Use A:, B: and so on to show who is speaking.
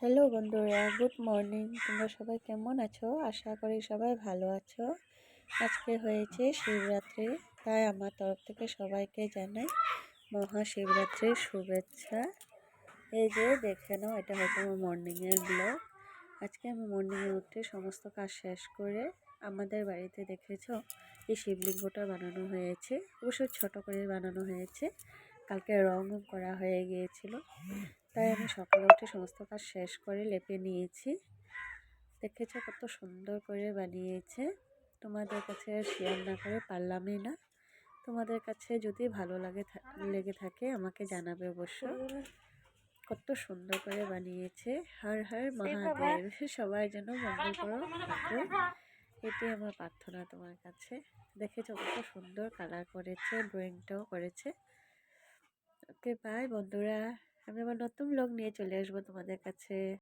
A: Hello বন্ধুরা, good morning. তোমরা সবাই কেমন আছো? আশা করি সবাই ভালো আছো। আজকে হয়েছে শিবরাত্রি, তাই আমার তরফ থেকে সবাইকে জানাই মহাশিবরাত্রির শুভেচ্ছা। এই যে দেখে নাও, এটা হয়তো আমার মর্নিংয়ের ব্লগ। আজকে আমি মর্নিংয়ে উঠে সমস্ত কাজ শেষ করে আমাদের বাড়িতে দেখেছো এই শিবলিঙ্গটা বানানো হয়েছে। অবশ্যই ছোট করে বানানো হয়েছে, কালকে রং করা হয়ে গিয়েছিল। তাই আমি সকালে উঠে সমস্ত কাজ শেষ করে লেপে নিয়েছি। দেখেছো কত সুন্দর করে বানিয়েছে। তোমাদের কাছে শেয়ার না করে পারলামই না। তোমাদের কাছে যদি ভালো লেগে থাকে আমাকে জানাবে অবশ্য। কত সুন্দর করে বানিয়েছে। হর হর মহাদেব, সবার জন্য মঙ্গল করো ঠাকুর, এটাই আমার প্রার্থনা তোমার কাছে। দেখেছো কত সুন্দর কালার করেছে, ড্রয়িংটাও করেছে। ওকে বাই বন্ধুরা, আমি আবার নতুন ব্লগ নিয়ে চলে আসবো তোমাদের কাছে।